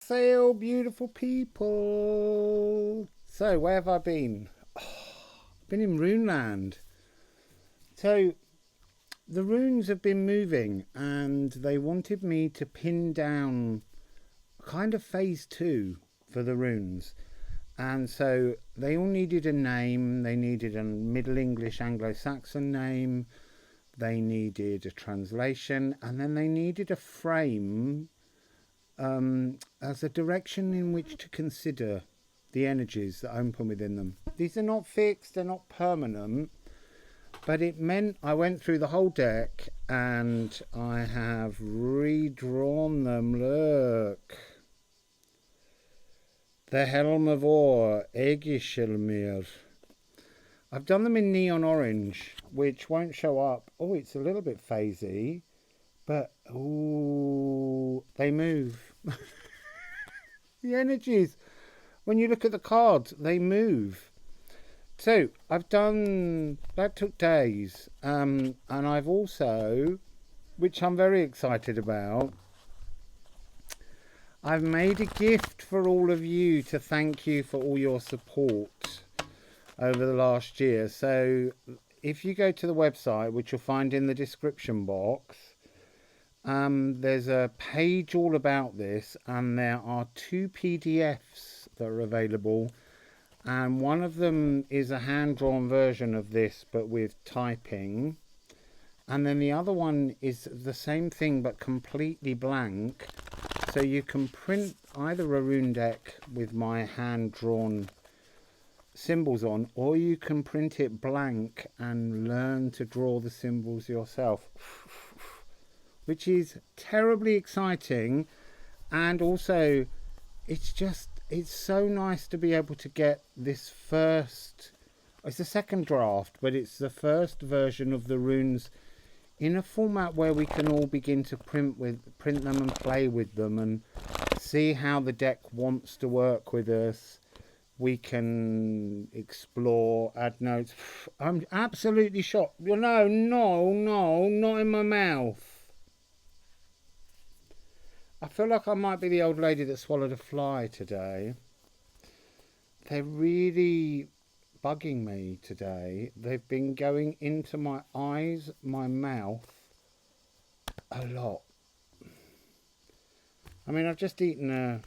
Sail, beautiful people. So, where have I been? Been in Rune Land. So, the runes have been moving, and they wanted me to pin down kind of phase 2 for the runes. And so, they all needed a name. They needed a Middle English Anglo-Saxon name. They needed a translation, and then they needed a frame as a direction in which to consider the energies that open within them. These are not fixed, they're not permanent, but it meant I went through the whole deck and I have redrawn them. Look. The Helm of Or, Egishelmir. I've done them in neon orange, which won't show up. Oh, it's a little bit phasey. But, ooh, they move. The energies, when you look at the cards, they move. So, I've done, that took days. And I've also, which I'm very excited about, I've made a gift for all of you to thank you for all your support over the last year. So, if you go to the website, which you'll find in the description box, there's a page all about this, and there are 2 PDFs that are available, and one of them is a hand-drawn version of this but with typing, and then the other one is the same thing but completely blank, so you can print either a rune deck with my hand-drawn symbols on, or you can print it blank and learn to draw the symbols yourself, which is terribly exciting. And also it's so nice to be able to get this first, it's the second draft, but it's the first version of the runes in a format where we can all begin to print them and play with them and see how the deck wants to work with us. We can explore, add notes. I'm absolutely shocked. No, not in my mouth. I feel like I might be the old lady that swallowed a fly today. They're really bugging me today. They've been going into my eyes, my mouth, a lot. I mean, I've just eaten a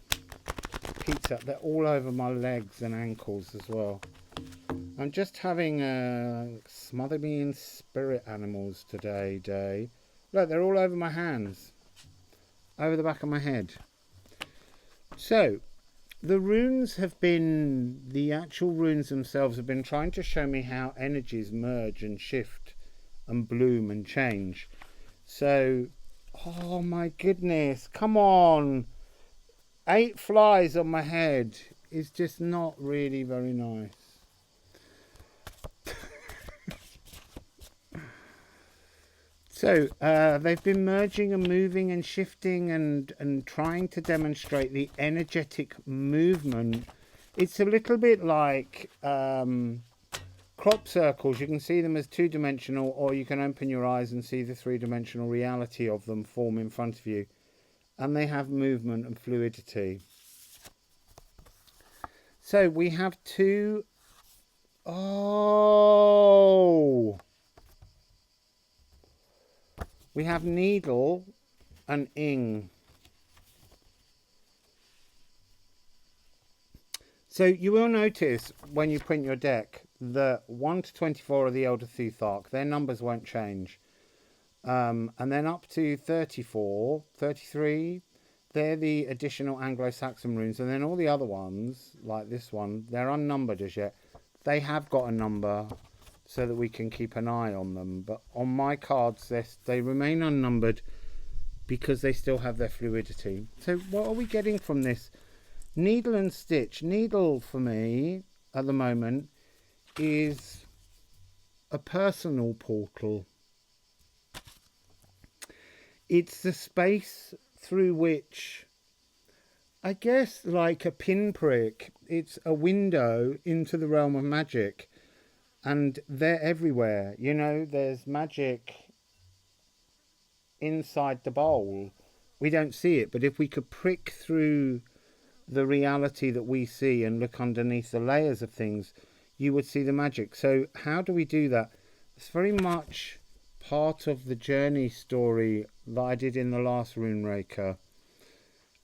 pizza. They're all over my legs and ankles as well. I'm just having a smother me in spirit animals today day. Look, they're all over my hands. Over the back of my head. So, the runes have been, the actual runes themselves have been trying to show me how energies merge and shift and bloom and change. So, oh my goodness, come on. 8 flies on my head is just not really very nice. So, they've been merging and moving and shifting and trying to demonstrate the energetic movement. It's a little bit like crop circles. You can see them as 2-dimensional, or you can open your eyes and see the 3-dimensional reality of them form in front of you. And they have movement and fluidity. So, we have 2... Oh... We have needle and ing. So you will notice when you print your deck that 1 to 24 are the Elder Thuthark. Their numbers won't change. And then up to 34, 33, they're the additional Anglo-Saxon runes. And then all the other ones, like this one, they're unnumbered as yet. They have got a number, so that we can keep an eye on them. But on my cards, they remain unnumbered because they still have their fluidity. So what are we getting from this? Needle and stitch. Needle, for me, at the moment, is a personal portal. It's the space through which, I guess, like a pinprick, it's a window into the realm of magic. And they're everywhere. You know, there's magic inside the bowl. We don't see it, but if we could prick through the reality that we see and look underneath the layers of things, you would see the magic. So how do we do that? It's very much part of the journey story that I did in the last Rune Raker.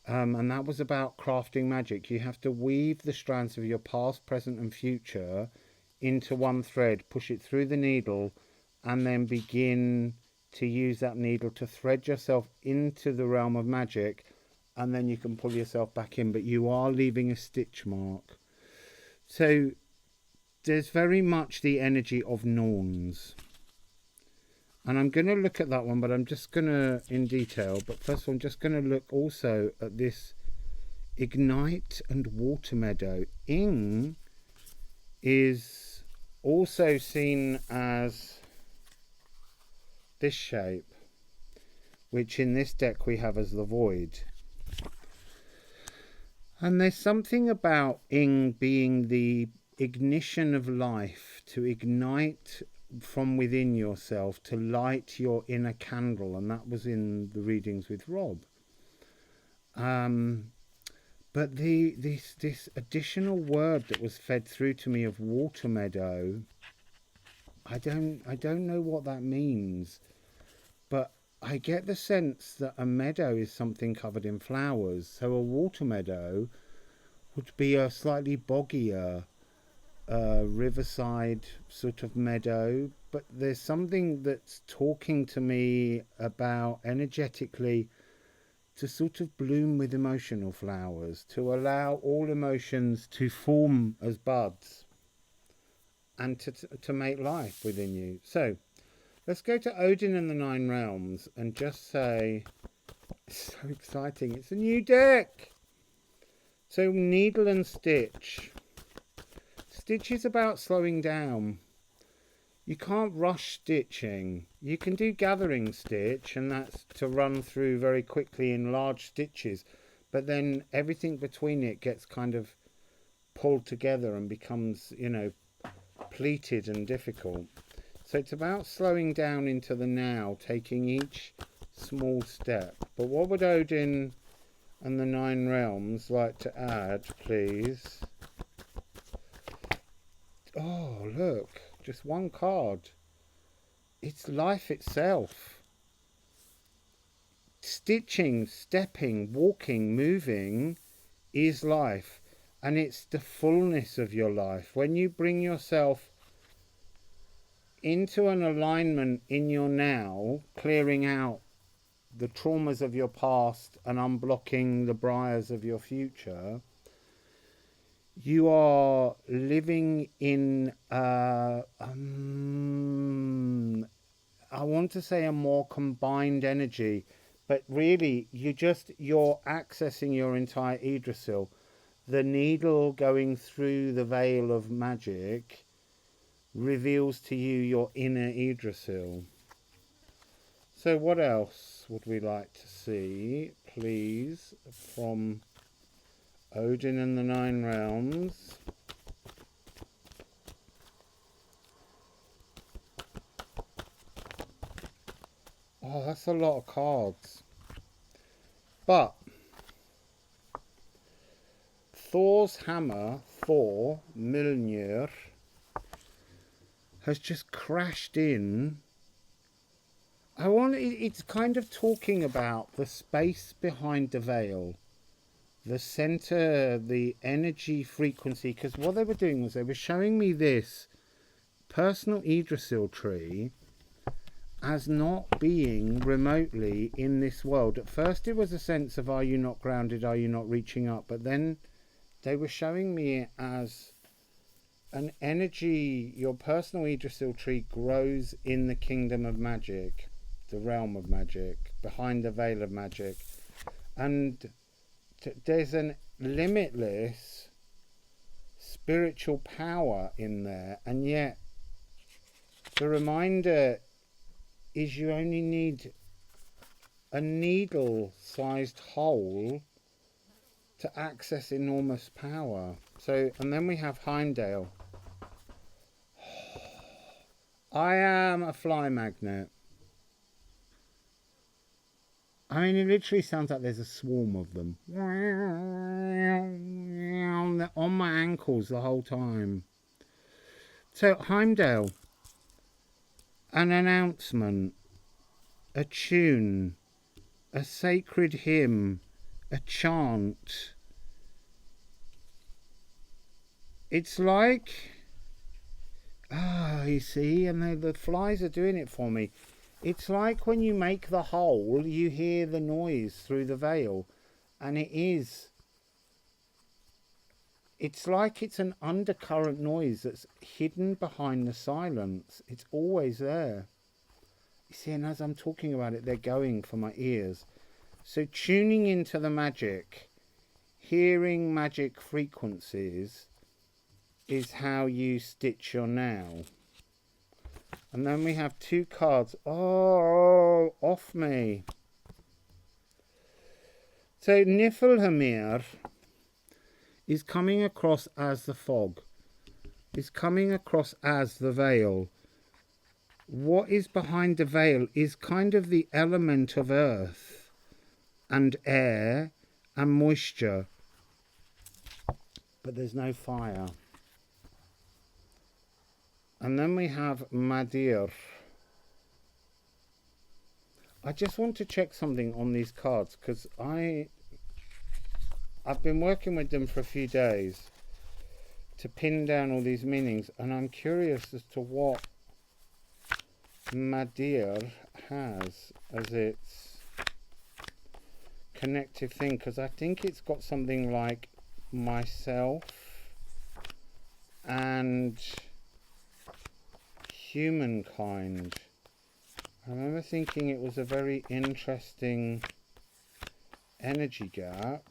And that was about crafting magic. You have to weave the strands of your past, present and future into one thread, push it through the needle, and then begin to use that needle to thread yourself into the realm of magic, and then you can pull yourself back in, but you are leaving a stitch mark. So there's very much the energy of Norns. And I'm going to look at that one, but I'm just going to, in detail, but first of all, I'm just going to look also at this Ignite and Water Meadow. Ing is also seen as this shape, which in this deck we have as the Void. And there's something about Ing being the ignition of life, to ignite from within yourself, to light your inner candle, and that was in the readings with Rob. But this additional word that was fed through to me of Water Meadow, I don't know what that means, but I get the sense that a meadow is something covered in flowers. So a water meadow would be a slightly boggier riverside sort of meadow, but there's something that's talking to me about energetically to sort of bloom with emotional flowers, to allow all emotions to form as buds and to make life within you. So let's go to Odin and the Nine Realms and just say, it's so exciting, it's a new deck. So needle and stitch. Stitch is about slowing down. You can't rush stitching. You can do gathering stitch, and that's to run through very quickly in large stitches, but then everything between it gets kind of pulled together and becomes, you know, pleated and difficult. So it's about slowing down into the now, taking each small step. But what would Odin and the Nine Realms like to add, please? Oh, look, just one card. It's life itself. Stitching, stepping, walking, moving is life. And it's the fullness of your life. When you bring yourself into an alignment in your now, clearing out the traumas of your past and unblocking the briars of your future, you are living in I want to say a more combined energy, but really you're accessing your entire Yggdrasil. The needle going through the veil of magic reveals to you your inner Yggdrasil. So what else would we like to see, please, from Odin and the Nine Realms? Oh, that's a lot of cards. But Thors Hammer, Thor, Mjolnir, has just crashed in. It's kind of talking about the space behind the veil, the center, the energy frequency, because what they were doing was they were showing me this personal Yggdrasil tree as not being remotely in this world. At first it was a sense of, are you not grounded, are you not reaching up? But then they were showing me it as an energy. Your personal Yggdrasil tree grows in the kingdom of magic, the realm of magic, behind the veil of magic, and there's an limitless spiritual power in there. And yet the reminder is you only need a needle-sized hole to access enormous power. So, and then we have Heimdall. I am a fly magnet. I mean, it literally sounds like there's a swarm of them. they're on my ankles the whole time. So, Heimdall, an announcement, a tune, a sacred hymn, a chant. It's like, you see, and the flies are doing it for me. It's like when you make the hole, you hear the noise through the veil, and it's like it's an undercurrent noise that's hidden behind the silence. It's always there. You see, and as I'm talking about it, they're going for my ears. So tuning into the magic, hearing magic frequencies, is how you stitch your now. And then we have 2 cards. Oh, off me. So Niflheimr is coming across as the fog. Is coming across as the veil. What is behind the veil is kind of the element of earth and air and moisture. But there's no fire. And then we have Madir. I just want to check something on these cards because I've been working with them for a few days to pin down all these meanings, and I'm curious as to what Madir has as its connective thing, because I think it's got something like myself and humankind. I remember thinking it was a very interesting energy gap.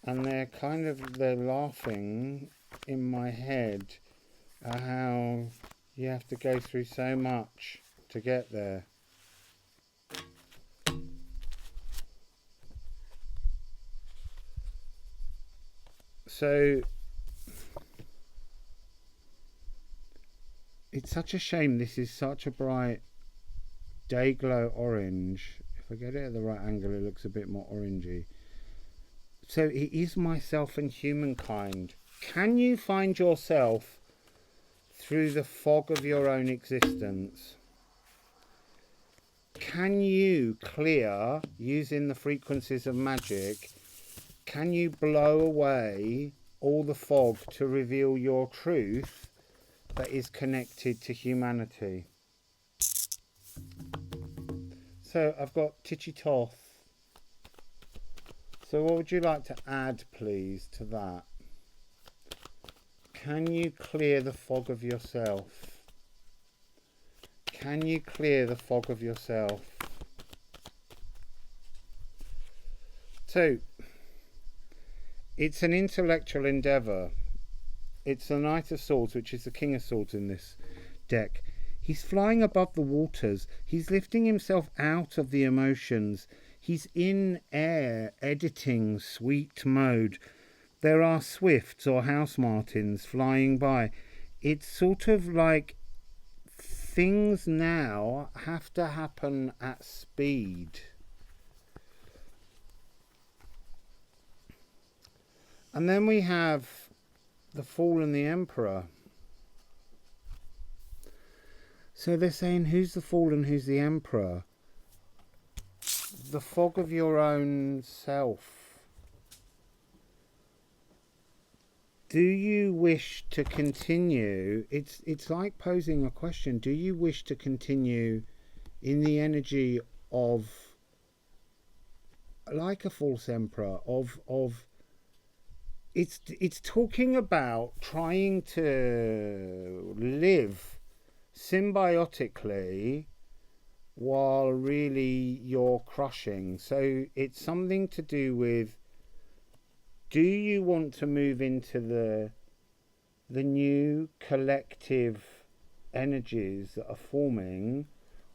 And they're laughing in my head at how you have to go through so much to get there. So it's such a shame this is such a bright day glow orange. If I get it at the right angle, it looks a bit more orangey. So it is myself and humankind. Can you find yourself through the fog of your own existence? Can you clear, using the frequencies of magic, can you blow away all the fog to reveal your truth that is connected to humanity? So I've got Thoth. So what would you like to add, please, to that? Can you clear the fog of yourself? Can you clear the fog of yourself? So, it's an intellectual endeavour. It's the Knight of Swords, which is the King of Swords in this deck. He's flying above the waters. He's lifting himself out of the emotions. He's in air, editing, sweet mode. There are swifts or house martins flying by. It's sort of like things now have to happen at speed. And then we have the Fool and the Emperor. So they're saying, who's the Fool and who's the Emperor? The fog of your own self. Do you wish to continue? It's like posing a question. Do you wish to continue in the energy of, like a false emperor, of it's talking about trying to live symbiotically while really you're crushing. So it's something to do with, do you want to move into the new collective energies that are forming,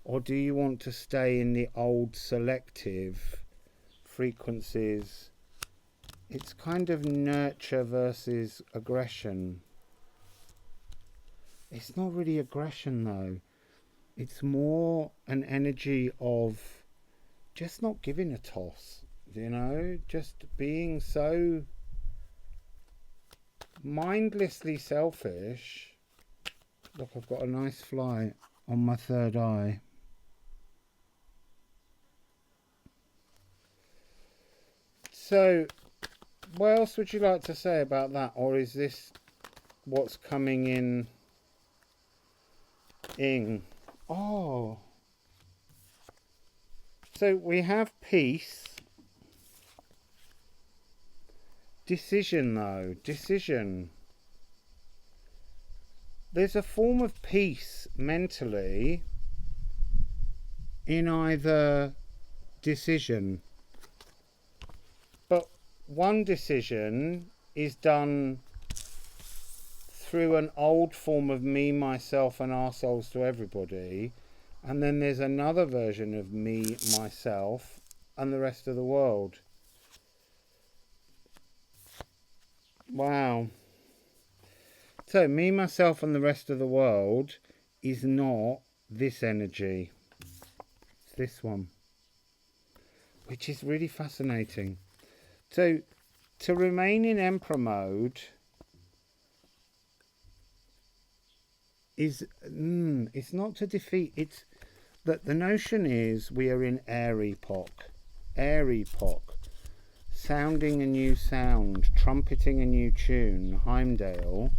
or do you want to stay in the old selective frequencies? It's kind of nurture versus aggression. It's not really aggression though. It's more an energy of just not giving a toss, you know, just being so mindlessly selfish. Look, I've got a nice fly on my third eye. So, what else would you like to say about that? Or is this what's coming in? Oh. So we have peace. Decision, though. Decision. There's a form of peace mentally in either decision. But one decision is done through an old form of me, myself, and ourselves to everybody. And then there's another version of me, myself, and the rest of the world. Wow. So, me, myself, and the rest of the world is not this energy. It's this one. Which is really fascinating. So, to remain in Emperor mode is, it's not to defeat, it's that the notion is we are in air epoch, sounding a new sound, trumpeting a new tune, Heimdall,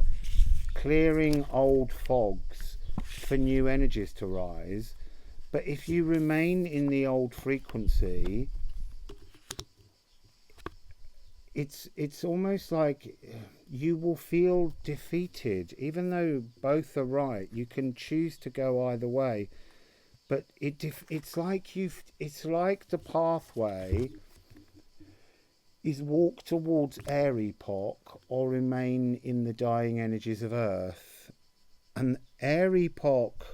clearing old fogs for new energies to rise. But if you remain in the old frequency, it's almost like you will feel defeated, even though both are right. You can choose to go either way, but it's like the pathway is walk towards air epoch or remain in the dying energies of earth. And air epoch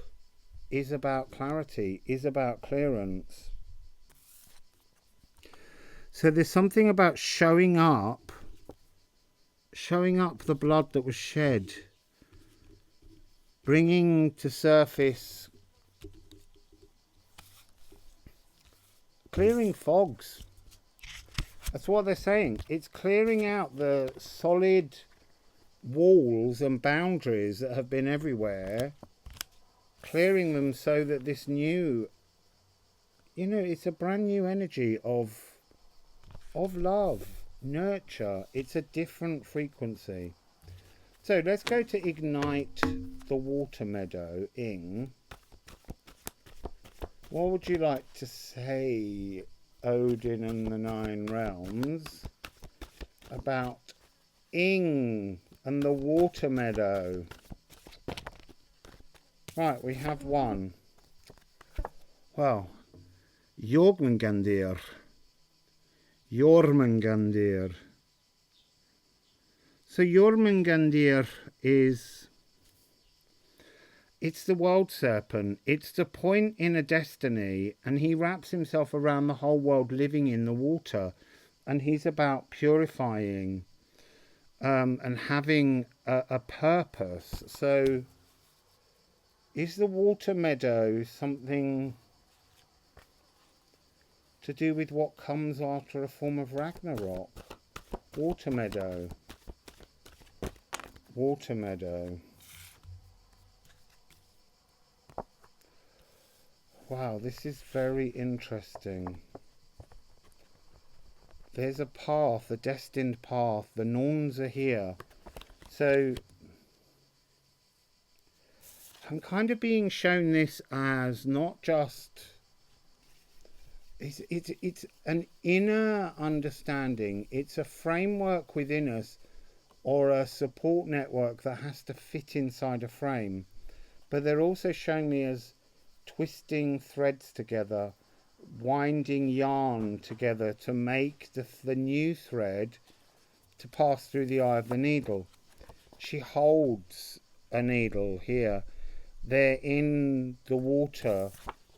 is about clarity, is about clearance. So there's something about showing up the blood that was shed, bringing to surface, clearing fogs. That's what they're saying. It's clearing out the solid walls and boundaries that have been everywhere, clearing them so that this new, you know, it's a brand new energy of love, nurture. It's a different frequency. So let's go to ignite the water meadow. What would you like to say, Odin and the 9 realms, about and the water meadow? Right, we have one. Well, Gandir. So Gandir is, it's the world serpent. It's the point in a destiny, and he wraps himself around the whole world living in the water, and he's about purifying and having a purpose. So is the water meadow something to do with what comes after a form of Ragnarok? Water meadow. Wow, this is very interesting. There's a path, a destined path. The Norns are here. So I'm kind of being shown this as not just, it's an inner understanding. It's a framework within us, or a support network that has to fit inside a frame. But they're also showing me as twisting threads together, winding yarn together to make the new thread to pass through the eye of the needle. She holds a needle here. They're in the water.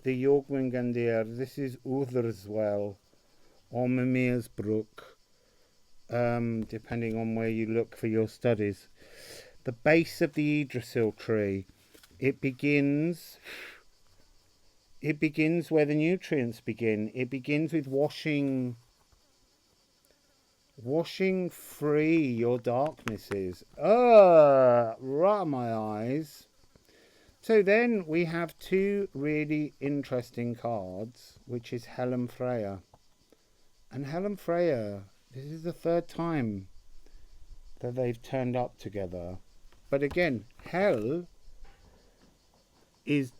The Gandir. This is Utherswell or Mimir's Brook, depending on where you look for your studies. The base of the Yggdrasil tree. It begins it begins where the nutrients begin. It begins with washing free your darknesses. Right on my eyes. So then we have two really interesting cards, which is Hel and Freya. And Hel and Freya, this is the third time that they've turned up together. But again, Hel is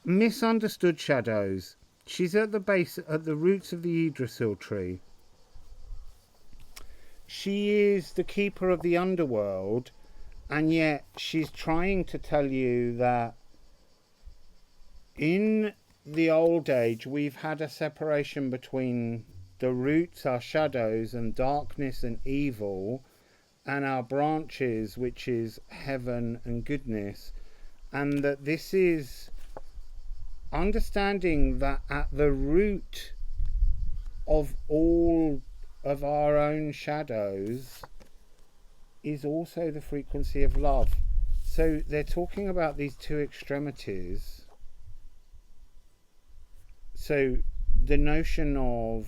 misunderstood shadows. She's at the roots of the Yggdrasil tree. She is the keeper of the underworld, and yet she's trying to tell you that in the old age we've had a separation between the roots, our shadows, and darkness and evil, and our branches, which is heaven and goodness, and that this is understanding that at the root of all of our own shadows is also the frequency of love. So they're talking about these two extremities. So the notion of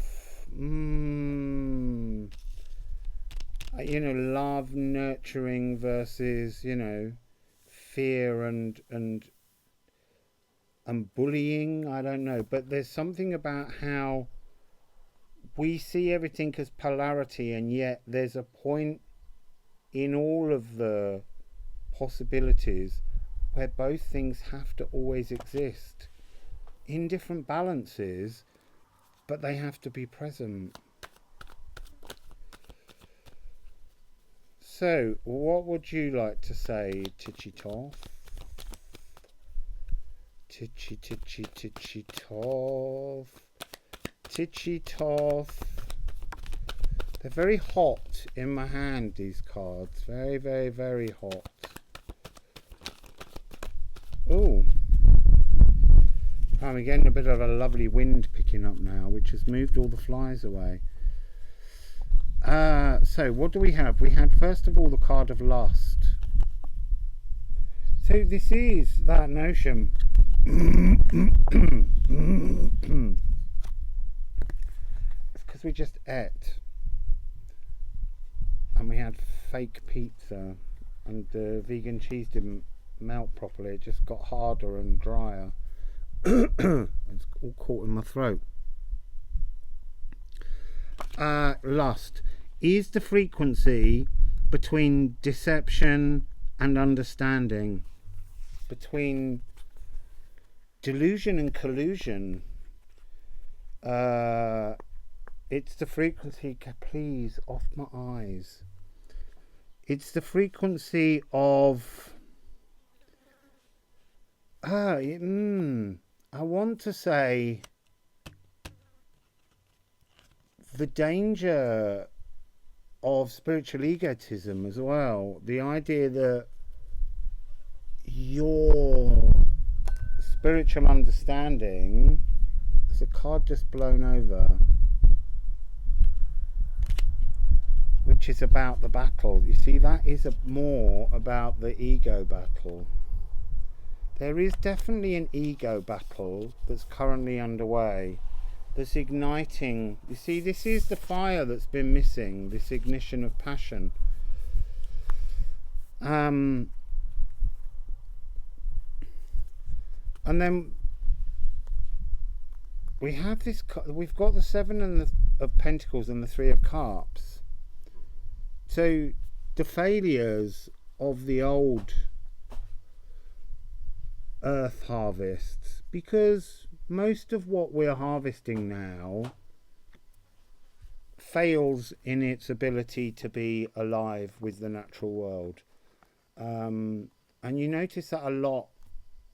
love, nurturing versus fear and bullying, I don't know, but there's something about how we see everything as polarity, and yet there's a point in all of the possibilities where both things have to always exist in different balances, but they have to be present. So what would you like to say, Thoth? Thoth. They're very hot in my hand, these cards. Very, very, very hot. Oh, I'm getting a bit of a lovely wind picking up now, which has moved all the flies away. So what do we have? We had first of all the card of lust. So this is that notion. It's because we just ate and we had fake pizza, and the vegan cheese didn't melt properly. It just got harder and drier. It's all caught in my throat. Lust is the frequency between deception and understanding, between delusion and collusion. It's the frequency, please, off my eyes. It's the frequency of I want to say the danger of spiritual egotism as well. The idea that your spiritual understanding, there's a card just blown over, which is about the battle. You see, that is more about the ego battle. There is definitely an ego battle that's currently underway, that's igniting. You see, this is the fire that's been missing, this ignition of passion. And then we have this. We've got the Seven of Pentacles and the Three of Cups. So the failures of the old earth harvests, because most of what we're harvesting now fails in its ability to be alive with the natural world. And you notice that a lot,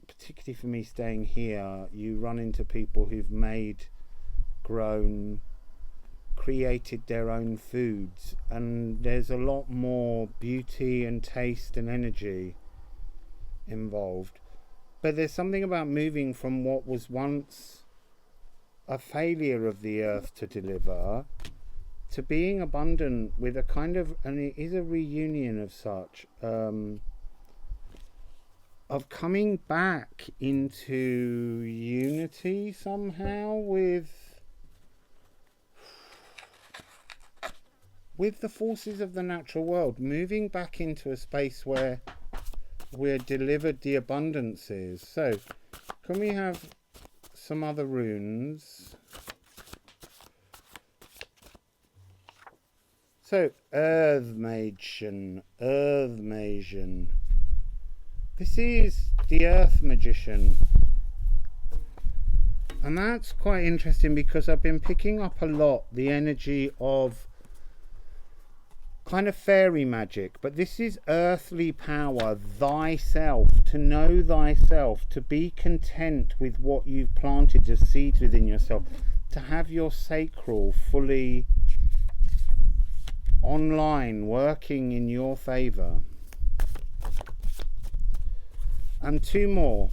particularly for me staying here. You run into people who've made, grown, created their own foods, and there's a lot more beauty and taste and energy involved. But there's something about moving from what was once a failure of the earth to deliver to being abundant with a kind of, and it is a reunion of such, of coming back into unity somehow with the forces of the natural world, moving back into a space where we're delivered the abundances. So can we have some other runes? So Earth Magian. This is the Earth Magician. And that's quite interesting because I've been picking up a lot the energy of kind of fairy magic, but this is earthly power, thyself, to know thyself, to be content with what you've planted as seeds within yourself, to have your sacral fully online, working in your favour. And two more.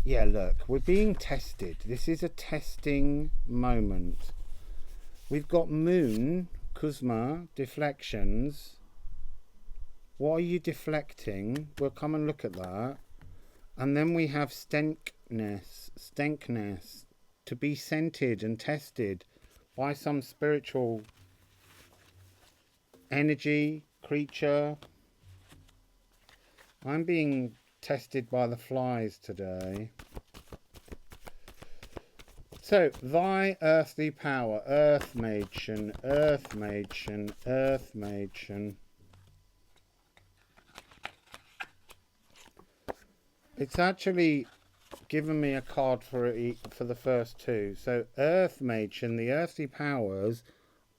Yeah, look, we're being tested. This is a testing moment. We've got Moon, Kuzma, deflections. What are you deflecting? We'll come and look at that. And then we have stankness, to be scented and tested by some spiritual energy, creature. I'm being tested by the flies today. So, thy earthly power, Earth Magian. It's actually given me a card for the first two. So, Earth Magian, the earthly powers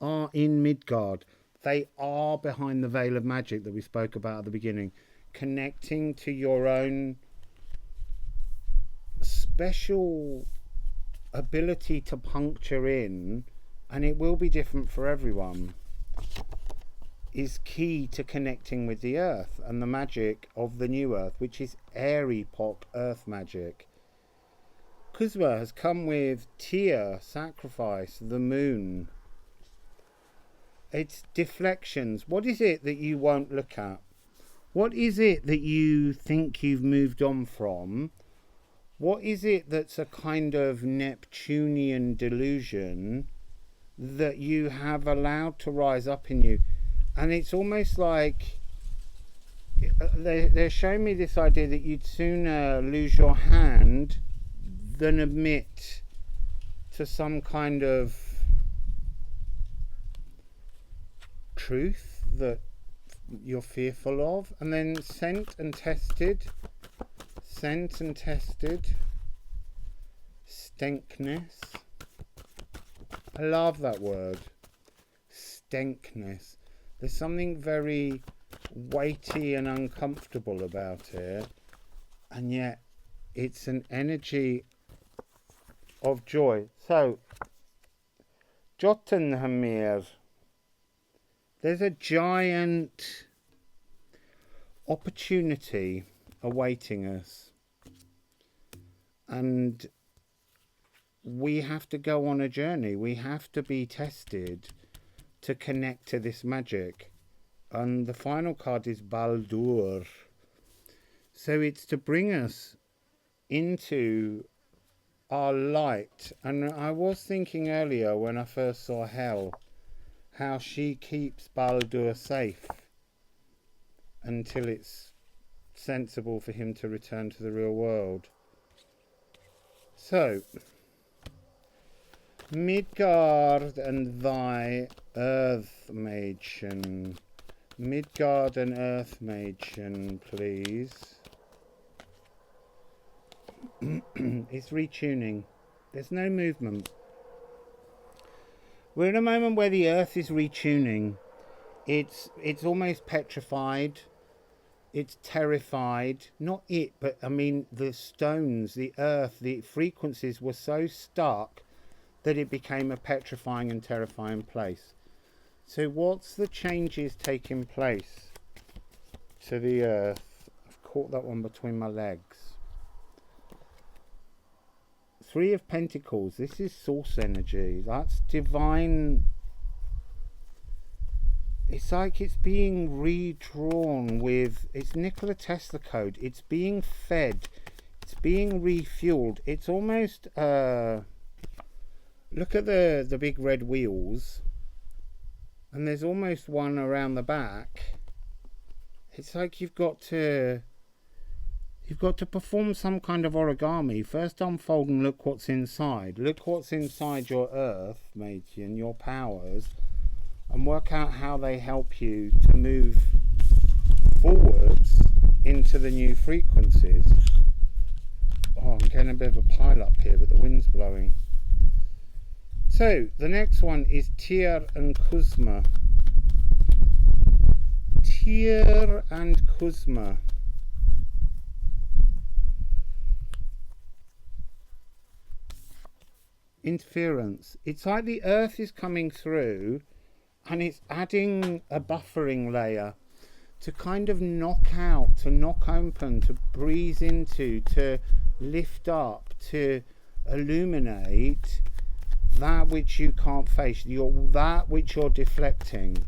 are in Midgard. They are behind the veil of magic that we spoke about at the beginning, connecting to your own special ability to puncture in, and it will be different for everyone, is key to connecting with the earth and the magic of the new earth, which is airy pop earth magic. Kuzwa has come with Tyr, sacrifice, the moon. It's deflections. What is it that you won't look at? What is it that you think you've moved on from? What is it that's a kind of Neptunian delusion that you have allowed to rise up in you? And it's almost like they're showing me this idea that you'd sooner lose your hand than admit to some kind of truth that you're fearful of. And then sent and tested, stankness. I love that word, stankness. There's something very weighty and uncomfortable about it, and yet it's an energy of joy. So, Jotunheimr. There's a giant opportunity awaiting us, and we have to go on a journey. We have to be tested to connect to this magic. And the final card is Baldur. So it's to bring us into our light. And I was thinking earlier when I first saw Hel, how she keeps Baldur safe until it's sensible for him to return to the real world. So, Midgard and thy Earth Magian. Midgard and Earth Magian, please. It's retuning. There's no movement. We're in a moment where the earth is retuning. It's almost petrified. It's terrified. Not it, but I mean the stones, the earth, the frequencies were so stuck that it became a petrifying and terrifying place. So what's the changes taking place to the earth? I've caught that one between my legs. Three of Pentacles. This is source energy. That's divine it's like it's being redrawn with, it's Nikola Tesla code. It's being fed. It's being refueled. It's almost, look at the big red wheels. And there's almost one around the back. It's like you've got to perform some kind of origami. First unfold and look what's inside. Look what's inside your earth, Mage, and your powers. And work out how they help you to move forwards into the new frequencies. Oh, I'm getting a bit of a pile up here, but the wind's blowing. So, the next one is Tyr and Kuzma. Tyr and Kuzma. Interference. It's like the earth is coming through and it's adding a buffering layer to kind of knock out, to knock open, to breeze into, to lift up, to illuminate that which you can't face, that which you're deflecting.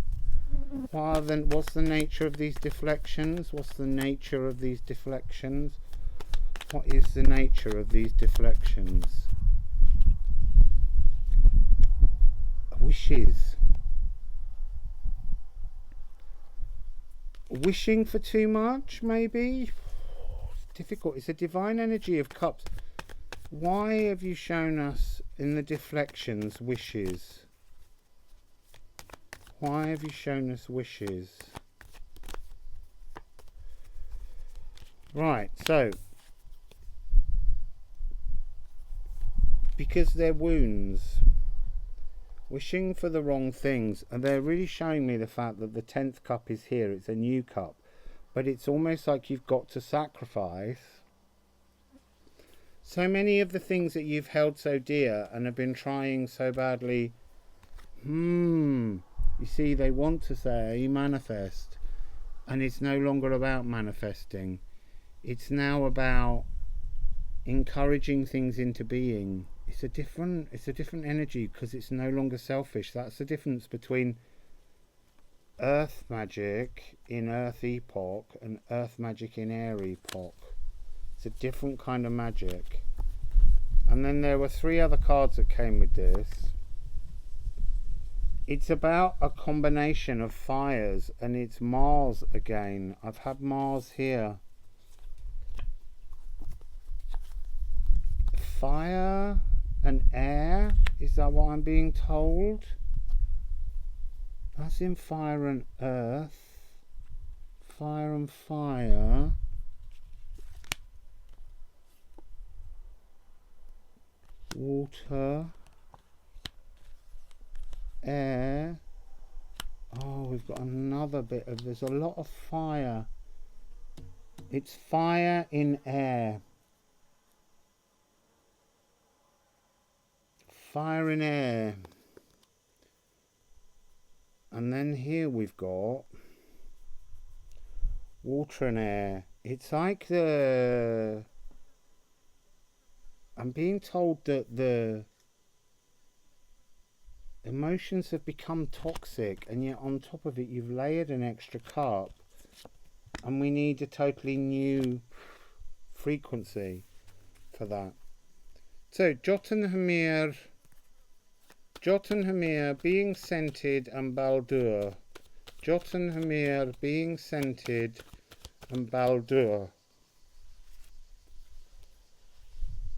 Well, then what's the nature of these deflections? What's the nature of these deflections? What is the nature of these deflections? Wishes. Wishing for too much, maybe? It's difficult. It's a divine energy of cups. Why have you shown us in the deflections wishes? Why have you shown us wishes? Right, so because they're wounds. Wishing for the wrong things, and they're really showing me the fact that the 10th cup is here. It's a new cup, but it's almost like you've got to sacrifice so many of the things that you've held so dear and have been trying so badly. You see, they want to say manifest, and it's no longer about manifesting. It's now about encouraging things into being. It's a different energy because it's no longer selfish. That's the difference between earth magic in earth epoch and earth magic in air epoch. It's a different kind of magic. And then there were 3 other cards that came with this. It's about a combination of fires, and it's Mars again. I've had Mars here. Fire and air, is that what I'm being told? That's in fire and earth. Fire and fire. Water. Air. Oh, we've got another bit of, there's a lot of fire. It's fire in air. Fire in air. And then here we've got water and air. It's like I'm being told that the emotions have become toxic, and yet on top of it you've layered an extra cup, and we need a totally new frequency for that. So Jotunheimr being scented and Baldur. Jotunheimr being scented and Baldur.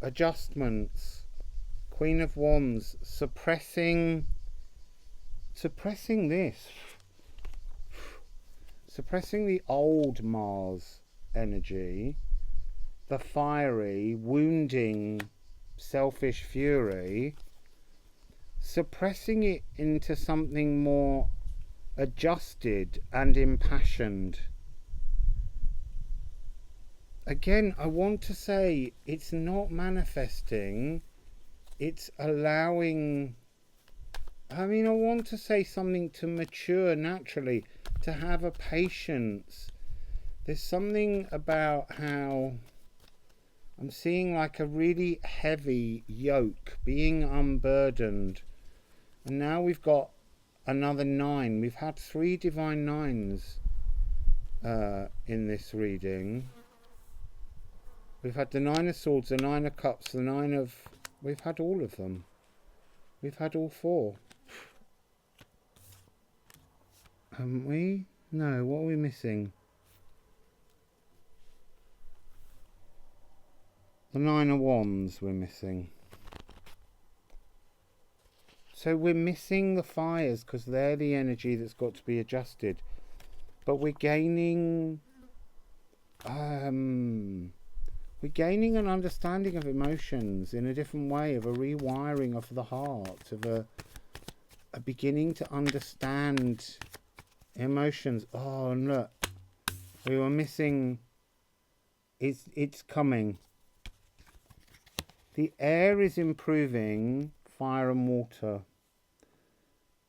Adjustments. Queen of Wands. Suppressing this. Suppressing the old Mars energy. The fiery, wounding, selfish fury. Suppressing it into something more adjusted and impassioned. Again, I want to say it's not manifesting, it's allowing, I want to say something to mature naturally, to have a patience. There's something about how I'm seeing like a really heavy yoke being unburdened. And now we've got another 9. We've had 3 divine 9s in this reading. We've had the 9 of Swords, the 9 of Cups, the 9 of... We've had all of them. We've had all 4. Haven't we? No, what are we missing? The 9 of Wands we're missing. So we're missing the fires because they're the energy that's got to be adjusted. But we're gaining... we're gaining an understanding of emotions in a different way, of a rewiring of the heart, of a beginning to understand emotions. Oh, and look, we were missing... It's coming. The air is improving, fire and water.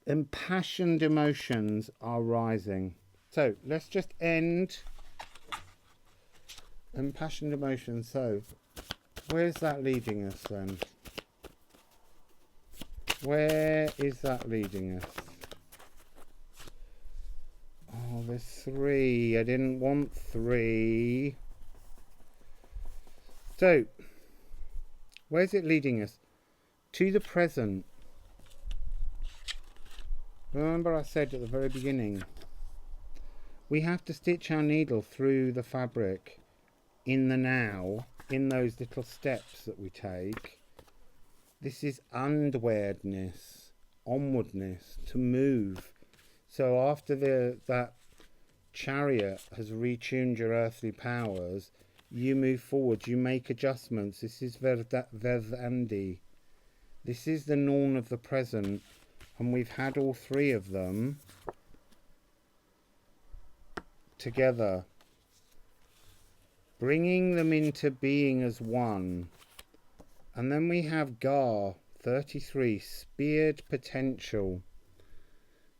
Impassioned emotions are rising. So let's just end impassioned emotions. So where's that leading us then? Where is that leading us? Oh, there's 3. I didn't want 3. So where's it leading us? To the present. Remember I said at the very beginning, we have to stitch our needle through the fabric in the now, in those little steps that we take. This is unwearedness, onwardness, to move. So after that chariot has retuned your earthly powers, you move forward, you make adjustments. This is Verdandi. This is the Norn of the present. And we've had all 3 of them together, bringing them into being as one. And then we have Gar 33, speared potential.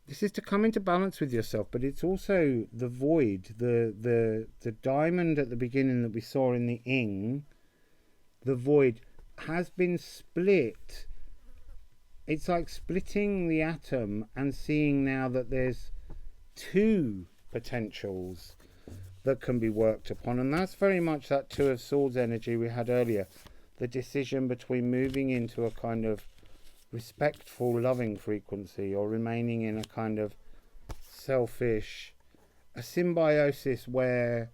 This is to come into balance with yourself, but it's also the void, the diamond at the beginning that we saw in the Ing. The void has been split. It's like splitting the atom and seeing now that there's 2 potentials that can be worked upon. And that's very much that 2 of Swords energy we had earlier. The decision between moving into a kind of respectful, loving frequency, or remaining in a kind of selfish, a symbiosis where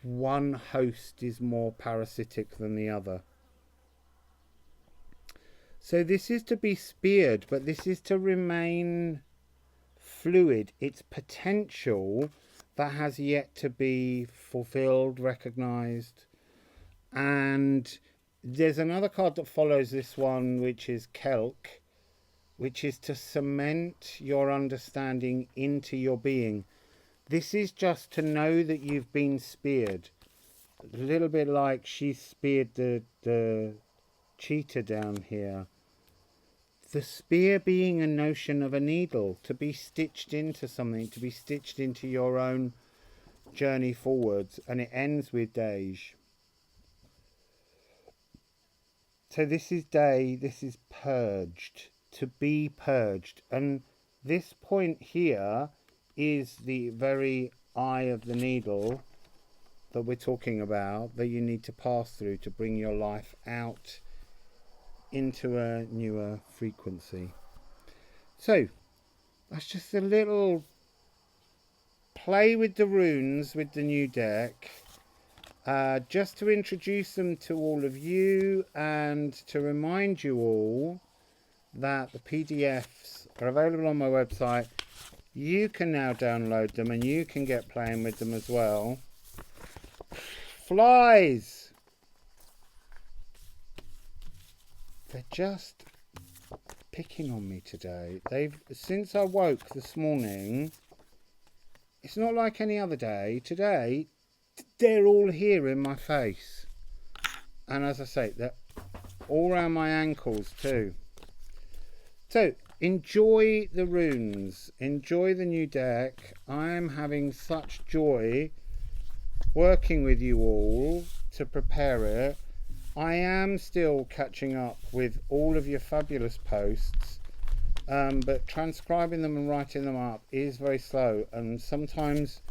one host is more parasitic than the other. So this is to be speared, but this is to remain fluid. It's potential that has yet to be fulfilled, recognized. And there's another card that follows this one, which is Kelk, which is to cement your understanding into your being. This is just to know that you've been speared. A little bit like she speared the cheetah down here. The spear being a notion of a needle, to be stitched into something, to be stitched into your own journey forwards. And it ends with Dej. So this is day, this is purged, to be purged. And this point here is the very eye of the needle that we're talking about, that you need to pass through to bring your life out into a newer frequency. So that's just a little play with the runes with the new deck, just to introduce them to all of you and to remind you all that the PDFs are available on my website. You can now download them and you can get playing with them as well. Flies! They're just picking on me today. Since I woke this morning, it's not like any other day. Today, they're all here in my face. And as I say, they're all around my ankles too. So, enjoy the runes. Enjoy the new deck. I'm having such joy working with you all to prepare it. I am still catching up with all of your fabulous posts. but transcribing them and writing them up is very slow, and sometimes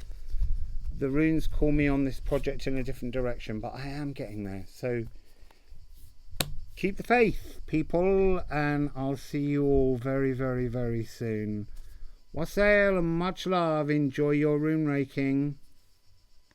the runes call me on this project in a different direction, but I am getting there. So keep the faith, people, and I'll see you all very, very, very soon. Wassail and much love. Enjoy your rune raking.